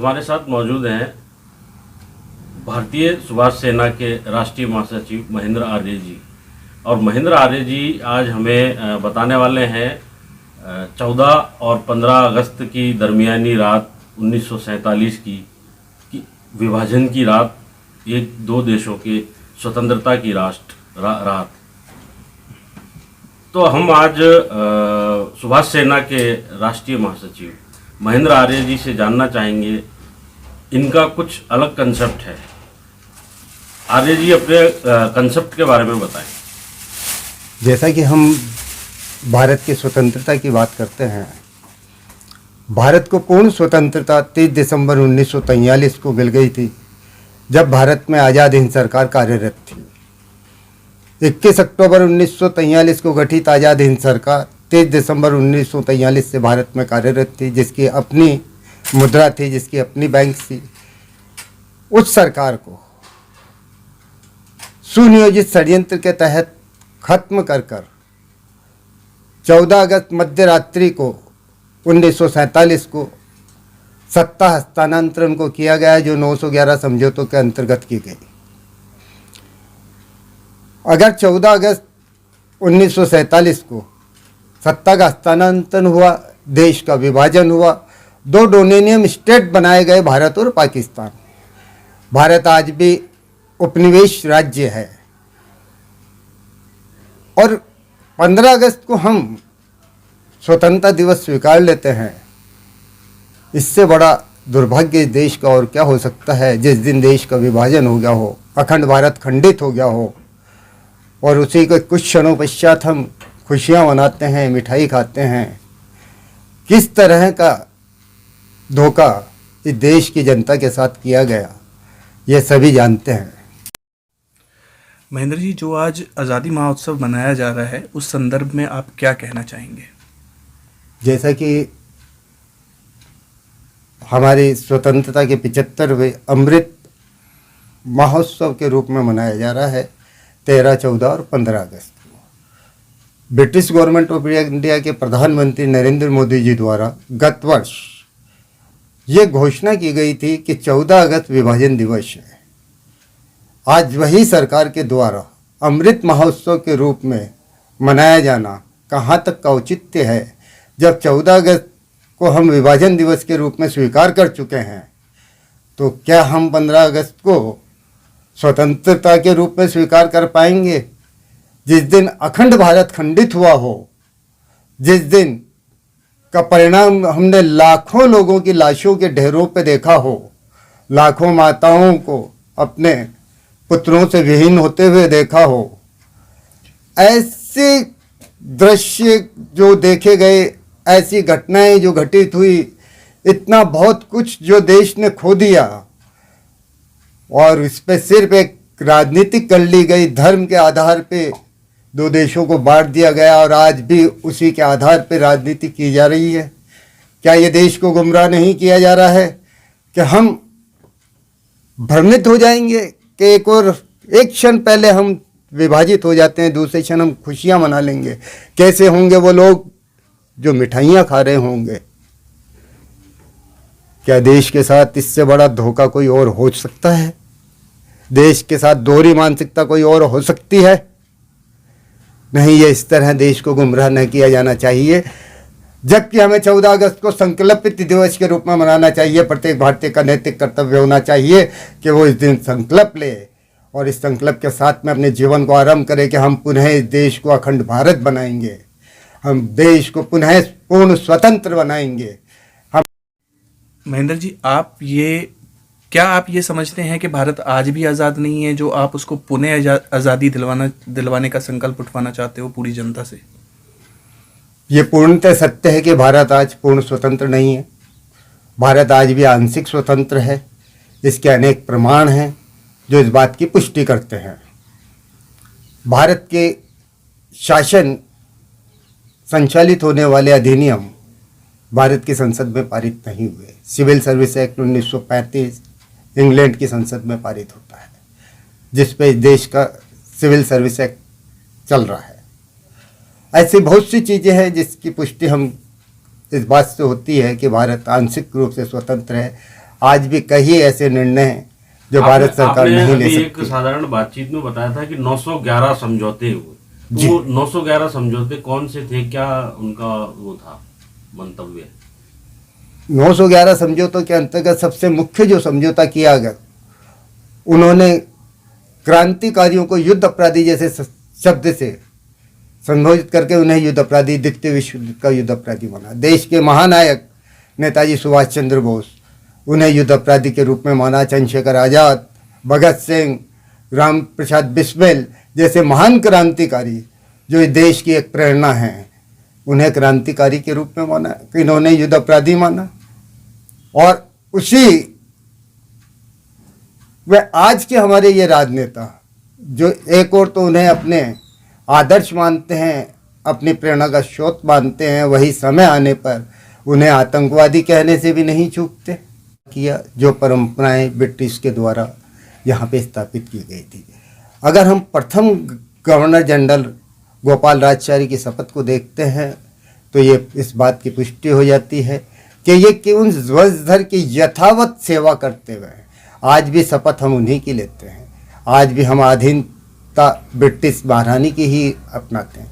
हमारे साथ मौजूद हैं भारतीय सुभाष सेना के राष्ट्रीय महासचिव महेंद्र आर्य जी। और महेंद्र आर्य जी आज हमें बताने वाले हैं 14 और 15 अगस्त की दरमियानी रात 1947 की विभाजन की रात, एक दो देशों के स्वतंत्रता की रात। तो हम आज सुभाष सेना के राष्ट्रीय महासचिव महेंद्र आर्य जी से जानना चाहेंगे, इनका कुछ अलग कंसेप्ट है। आर्य जी अपने कंसेप्ट के बारे में बताएं। जैसा कि हम भारत की स्वतंत्रता की बात करते हैं, भारत को पूर्ण स्वतंत्रता 30 दिसंबर 1943 को मिल गई थी, जब भारत में आज़ाद हिंद सरकार कार्यरत थी। 21 अक्टूबर 1943 को गठित आज़ाद हिंद सरकार 23 दिसंबर 1943 से भारत में कार्यरत थी, जिसकी अपनी मुद्रा थी, जिसकी अपनी बैंक थी। उस सरकार को सुनियोजित षड्यंत्र के तहत खत्म कर 14 अगस्त मध्य रात्रि को 1947 को सत्ता हस्तांतरण को किया गया, जो 911 समझौतों के अंतर्गत की गई। अगर 14 अगस्त 1947 को सत्ता का हस्तांतरण हुआ, देश का विभाजन हुआ, दो डोमिनियन स्टेट बनाए गए, भारत और पाकिस्तान। भारत आज भी उपनिवेश राज्य है और 15 अगस्त को हम स्वतंत्रता दिवस स्वीकार लेते हैं। इससे बड़ा दुर्भाग्य देश का और क्या हो सकता है, जिस दिन देश का विभाजन हो गया हो, अखंड भारत खंडित हो गया हो, और उसी के कुछ क्षणों पश्चात हम खुशियां मनाते हैं, मिठाई खाते हैं। किस तरह का धोखा इस देश की जनता के साथ किया गया, ये सभी जानते हैं। महेंद्र जी, जो आज आज़ादी महोत्सव मनाया जा रहा है, उस संदर्भ में आप क्या कहना चाहेंगे? जैसा कि हमारी स्वतंत्रता के 75वें अमृत महोत्सव के रूप में मनाया जा रहा है 13, 14 और 15 अगस्त को। ब्रिटिश गवर्नमेंट ऑफ इंडिया के प्रधानमंत्री नरेंद्र मोदी जी द्वारा गत वर्ष ये घोषणा की गई थी कि 14 अगस्त विभाजन दिवस है। आज वही सरकार के द्वारा अमृत महोत्सव के रूप में मनाया जाना कहाँ तक का औचित्य है, जब 14 अगस्त को हम विभाजन दिवस के रूप में स्वीकार कर चुके हैं। तो क्या हम 15 अगस्त को स्वतंत्रता के रूप में स्वीकार कर पाएंगे, जिस दिन अखंड भारत खंडित हुआ हो, जिस दिन का परिणाम हमने लाखों लोगों की लाशों के ढेरों पे देखा हो, लाखों माताओं को अपने पुत्रों से विहीन होते हुए देखा हो। ऐसे दृश्य जो देखे गए, ऐसी घटनाएं जो घटित हुई, इतना बहुत कुछ जो देश ने खो दिया, और इस पे सिर्फ एक राजनीति कर ली गई। धर्म के आधार पे दो देशों को बांट दिया गया और आज भी उसी के आधार पे राजनीति की जा रही है। क्या ये देश को गुमराह नहीं किया जा रहा है कि हम भ्रमित हो जाएंगे कि एक क्षण पहले हम विभाजित हो जाते हैं, दूसरे क्षण हम खुशियां मना लेंगे। कैसे होंगे वो लोग जो मिठाइयाँ खा रहे होंगे? क्या देश के साथ इससे बड़ा धोखा कोई और हो सकता है? देश के साथ दोहरी मानसिकता कोई और हो सकती है? नहीं, ये इस तरह देश को गुमराह न किया जाना चाहिए। जबकि हमें 14 अगस्त को संकल्पित दिवस के रूप में मनाना चाहिए। प्रत्येक भारतीय का नैतिक कर्तव्य होना चाहिए कि वो इस दिन संकल्प ले और इस संकल्प के साथ में अपने जीवन को आरंभ करे कि हम पुनः इस देश को अखंड भारत बनाएंगे, हम देश को पुनः पूर्ण स्वतंत्र बनाएंगे। महेंद्र जी, क्या आप ये समझते हैं कि भारत आज भी आज़ाद नहीं है, जो आप उसको पुनः आज़ादी दिलवाने का संकल्प उठवाना चाहते हो पूरी जनता से? ये पूर्णतः सत्य है कि भारत आज पूर्ण स्वतंत्र नहीं है। भारत आज भी आंशिक स्वतंत्र है। इसके अनेक प्रमाण हैं जो इस बात की पुष्टि करते हैं। भारत के शासन संचालित होने वाले अधिनियम भारत की संसद में पारित नहीं हुए। सिविल सर्विस एक्ट 1935 इंग्लैंड की संसद में पारित होता है, जिस पे देश का सिविल सर्विस एक्ट चल रहा है। ऐसी बहुत सी चीज़ें हैं जिसकी पुष्टि हम इस बात से होती है कि भारत आंशिक रूप से स्वतंत्र है। आज भी कई ऐसे निर्णय हैं जो भारत सरकार आपने नहीं ले अभी एक सकती। साधारण बातचीत में बताया था कि 911 समझौते हुए, तो वो 911 समझौते कौन से थे, क्या उनका वो था मंतव्य? 911 समझौतों के अंतर्गत सबसे मुख्य जो समझौता किया गया, उन्होंने क्रांतिकारियों को युद्ध अपराधी जैसे शब्द से संबोधित करके उन्हें युद्ध अपराधी, द्वितीय विश्व युद्ध का युद्ध अपराधी माना। देश के महानायक नेताजी सुभाष चंद्र बोस, उन्हें युद्ध अपराधी के रूप में माना। चंद्रशेखर आज़ाद, भगत सिंह, राम प्रसाद बिस्मिल जैसे महान क्रांतिकारी जो इस देश की एक प्रेरणा हैं, उन्हें क्रांतिकारी के रूप में माना, इन्होंने युद्ध अपराधी माना। और उसी वे आज के हमारे ये राजनेता जो एक और तो उन्हें अपने आदर्श मानते हैं, अपनी प्रेरणा का स्रोत मानते हैं, वही समय आने पर उन्हें आतंकवादी कहने से भी नहीं चूकते। किया जो परंपराएं ब्रिटिश के द्वारा यहाँ पे स्थापित की गई थी। अगर हम प्रथम गवर्नर जनरल गोपाल राजचारी की शपथ को देखते हैं तो ये इस बात की पुष्टि हो जाती है कि ये क्यों वंशधर की यथावत सेवा करते हुए आज भी शपथ हम उन्हीं की लेते हैं। आज भी हम अधीनता ब्रिटिश महारानी की ही अपनाते हैं।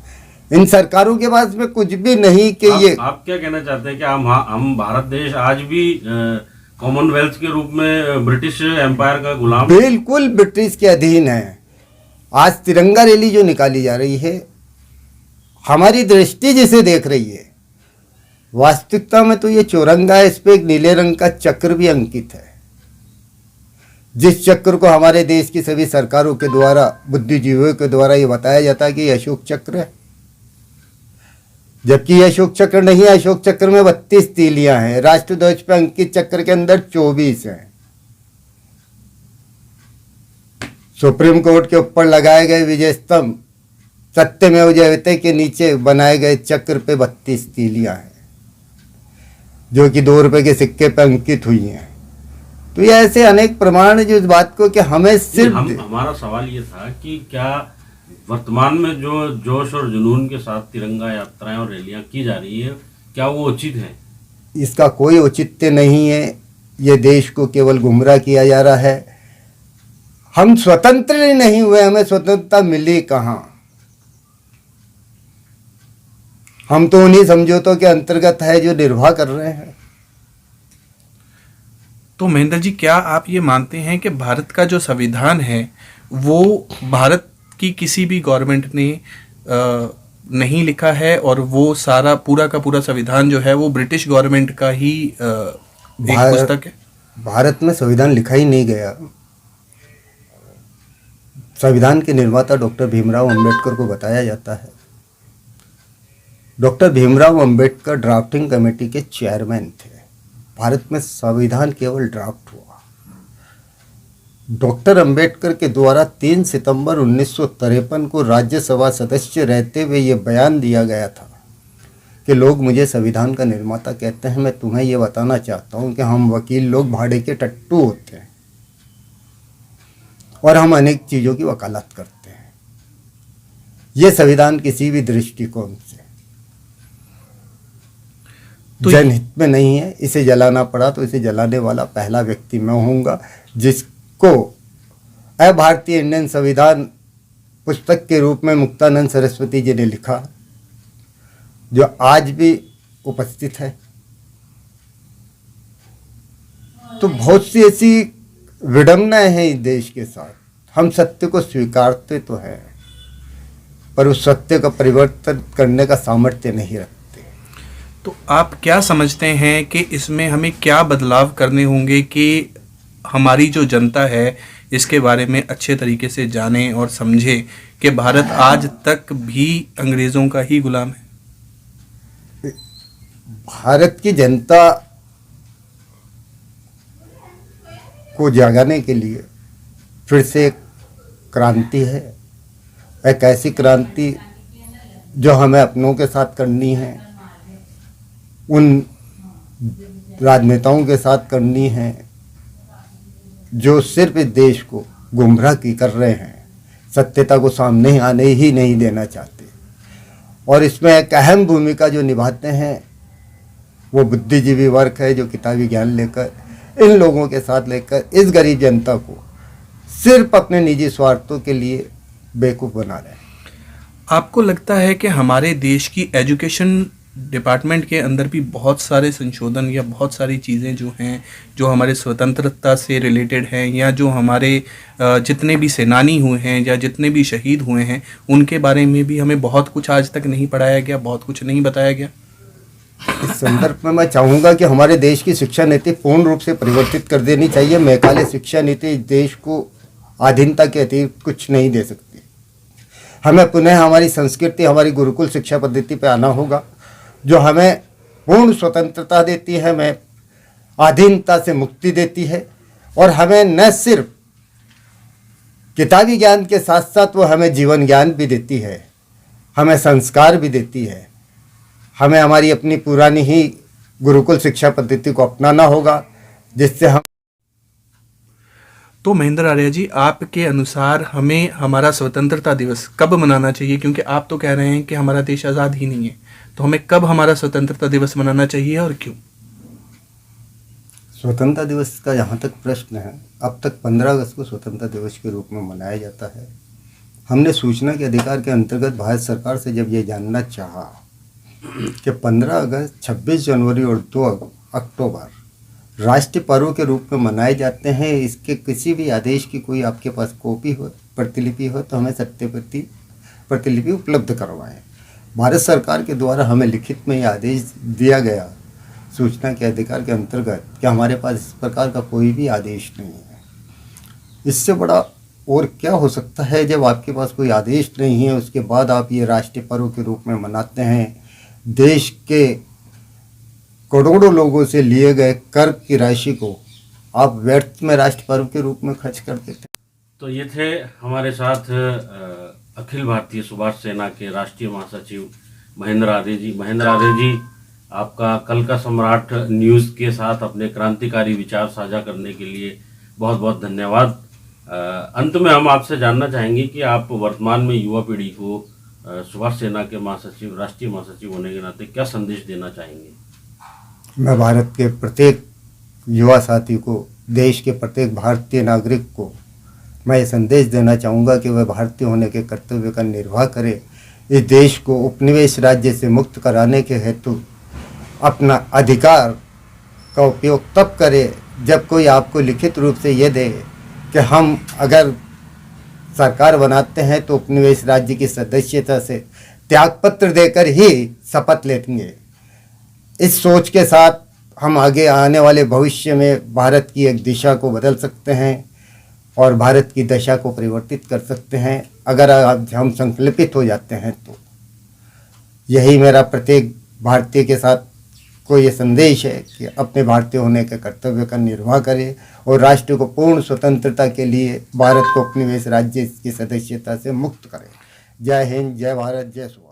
इन सरकारों के पास में कुछ भी नहीं कि ये आप क्या कहना चाहते हैं कि हम भारत देश आज भी कॉमनवेल्थ के रूप में ब्रिटिश एम्पायर का गुलाम? बिल्कुल ब्रिटिश के अधीन है। आज तिरंगा रैली जो निकाली जा रही है, हमारी दृष्टि जिसे देख रही है, वास्तविकता में तो ये चौरंगा है, इस पे एक नीले रंग का चक्र भी अंकित है, जिस चक्र को हमारे देश की सभी सरकारों के द्वारा, बुद्धिजीवियों के द्वारा ये बताया जाता है कि ये अशोक चक्र है, जबकि ये अशोक चक्र नहीं है। अशोक चक्र में 32 तीलियां हैं। राष्ट्रध्वज पे अंकित चक्र के अंदर 24 हैं। सुप्रीम कोर्ट के ऊपर लगाए गए विजय स्तंभ सत्यमेव जयते के नीचे बनाए गए चक्र पे 32 तीलियां हैं, जो कि 2 रुपए के सिक्के पे अंकित हुई हैं। तो ये ऐसे अनेक प्रमाण है जो इस बात को कि हमें सिर्फ हमारा सवाल ये था कि क्या वर्तमान में जो जोश और जुनून के साथ तिरंगा यात्राएं और रैलियां की जा रही है, क्या वो उचित है? इसका कोई औचित्य नहीं है। ये देश को केवल गुमराह किया जा रहा है। हम स्वतंत्र ही नहीं हुए, हमें स्वतंत्रता मिली कहाँ? हम तो उन्हीं समझौतों के अंतर्गत है जो निर्वाह कर रहे हैं। तो महेंद्र जी, क्या आप ये मानते हैं कि भारत का जो संविधान है वो भारत की किसी भी गवर्नमेंट ने नहीं लिखा है, और वो सारा पूरा का पूरा संविधान जो है वो ब्रिटिश गवर्नमेंट का ही एक पुस्तक है? भारत में संविधान लिखा ही नहीं गया। संविधान के निर्माता डॉक्टर भीमराव अंबेडकर को बताया जाता है। Doctor Bhimrao Ambedkar drafting committee के चेयरमैन थे। भारत में संविधान केवल ड्राफ्ट हुआ। डॉक्टर अंबेडकर के द्वारा 3 सितंबर 1953 को राज्यसभा सदस्य रहते हुए ये बयान दिया गया था कि लोग मुझे संविधान का निर्माता कहते हैं। मैं तुम्हें ये बताना चाहता हूँ कि हम वकील लोग भाड़े के टट्टू होते हैं और हम अनेक चीज़ों की वकालत करते हैं। ये संविधान किसी भी दृष्टिकोण से तो जनहित में नहीं है। इसे जलाना पड़ा तो इसे जलाने वाला पहला व्यक्ति मैं होऊंगा, जिसको भारतीय इंडियन संविधान पुस्तक के रूप में मुक्तानंद सरस्वती जी ने लिखा, जो आज भी उपस्थित है। तो बहुत सी ऐसी विडंबनाएं हैं इस देश के साथ। हम सत्य को स्वीकारते तो हैं, पर उस सत्य का परिवर्तन करने का सामर्थ्य नहीं रखते। तो आप क्या समझते हैं कि इसमें हमें क्या बदलाव करने होंगे कि हमारी जो जनता है इसके बारे में अच्छे तरीके से जाने और समझे कि भारत आज तक भी अंग्रेज़ों का ही गुलाम है? भारत की जनता को जगाने के लिए फिर से एक क्रांति है, एक ऐसी क्रांति जो हमें अपनों के साथ करनी है, उन राजनेताओं के साथ करनी है जो सिर्फ इस देश को गुमराह की कर रहे हैं, सत्यता को सामने आने ही नहीं देना चाहते। और इसमें एक अहम भूमिका जो निभाते हैं वो बुद्धिजीवी वर्ग है, जो किताबी ज्ञान लेकर इन लोगों के साथ लेकर इस गरीब जनता को सिर्फ अपने निजी स्वार्थों के लिए बेवकूफ़ बना रहे हैं। आपको लगता है कि हमारे देश की एजुकेशन डिपार्टमेंट के अंदर भी बहुत सारे संशोधन या बहुत सारी चीज़ें जो हैं, जो हमारे स्वतंत्रता से रिलेटेड हैं, या जो हमारे जितने भी सेनानी हुए हैं या जितने भी शहीद हुए हैं, उनके बारे में भी हमें बहुत कुछ आज तक नहीं पढ़ाया गया, बहुत कुछ नहीं बताया गया? इस संदर्भ में मैं चाहूँगा कि हमारे देश की शिक्षा नीति पूर्ण रूप से परिवर्तित कर देनी चाहिए। मैकाले शिक्षा नीति देश को आधीनता के अतिरिक्त कुछ नहीं दे सकती। हमें पुनः हमारी संस्कृति, हमारी गुरुकुल शिक्षा पद्धति पर आना होगा, जो हमें पूर्ण स्वतंत्रता देती है, हमें अधीनता से मुक्ति देती है, और हमें न सिर्फ किताबी ज्ञान के साथ साथ वो हमें जीवन ज्ञान भी देती है, हमें संस्कार भी देती है। हमें हमारी अपनी पुरानी ही गुरुकुल शिक्षा पद्धति को अपनाना होगा, जिससे हम। तो महेंद्र आर्य जी, आपके अनुसार हमें हमारा स्वतंत्रता दिवस कब मनाना चाहिए? क्योंकि आप तो कह रहे हैं कि हमारा देश आज़ाद ही नहीं है, तो हमें कब हमारा स्वतंत्रता दिवस मनाना चाहिए और क्यों? स्वतंत्रता दिवस का जहाँ तक प्रश्न है, अब तक 15 अगस्त को स्वतंत्रता दिवस के रूप में मनाया जाता है। हमने सूचना के अधिकार के अंतर्गत भारत सरकार से जब ये जानना चाहा कि 15 अगस्त, 26 जनवरी और 2 अक्टूबर राष्ट्रीय पर्व के रूप में मनाए जाते हैं, इसके किसी भी आदेश की कोई आपके पास कॉपी हो, प्रतिलिपि हो, तो हमें सत्य प्रतिलिपि उपलब्ध करवाएं। भारत सरकार के द्वारा हमें लिखित में ये आदेश दिया गया सूचना के अधिकार के अंतर्गत कि हमारे पास इस प्रकार का कोई भी आदेश नहीं है। इससे बड़ा और क्या हो सकता है? जब आपके पास कोई आदेश नहीं है, उसके बाद आप ये राष्ट्रीय पर्व के रूप में मनाते हैं। देश के करोड़ों लोगों से लिए गए कर की राशि को आप व्यर्थ में राष्ट्र पर्व के रूप में खर्च कर देते हैं। तो ये थे हमारे साथ अखिल भारतीय सुभाष सेना के राष्ट्रीय महासचिव महेंद्र आर्य जी। महेंद्र आर्य जी, आपका कल का सम्राट न्यूज़ के साथ अपने क्रांतिकारी विचार साझा करने के लिए बहुत बहुत धन्यवाद। अंत में हम आपसे जानना चाहेंगे कि आप वर्तमान में युवा पीढ़ी को सुभाष सेना के महासचिव, राष्ट्रीय महासचिव होने के नाते क्या संदेश देना चाहेंगे? मैं भारत के प्रत्येक युवा साथी को, देश के प्रत्येक भारतीय नागरिक को मैं ये संदेश देना चाहूँगा कि वह भारतीय होने के कर्तव्य का निर्वाह करे। इस देश को उपनिवेश राज्य से मुक्त कराने के हेतु अपना अधिकार का उपयोग तब करे जब कोई आपको लिखित रूप से ये दे कि हम अगर सरकार बनाते हैं तो उपनिवेश राज्य की सदस्यता से त्यागपत्र देकर ही शपथ लेंगे। इस सोच के साथ हम आगे आने वाले भविष्य में भारत की एक दिशा को बदल सकते हैं और भारत की दशा को परिवर्तित कर सकते हैं, अगर हम संकल्पित हो जाते हैं तो। यही मेरा प्रत्येक भारतीय के साथ को ये संदेश है कि अपने भारतीय होने के कर्तव्य का निर्वाह करें और राष्ट्र को पूर्ण स्वतंत्रता के लिए भारत को उपनिवेश राज्य की सदस्यता से मुक्त करें। जय हिंद, जय भारत, जय सुभाष।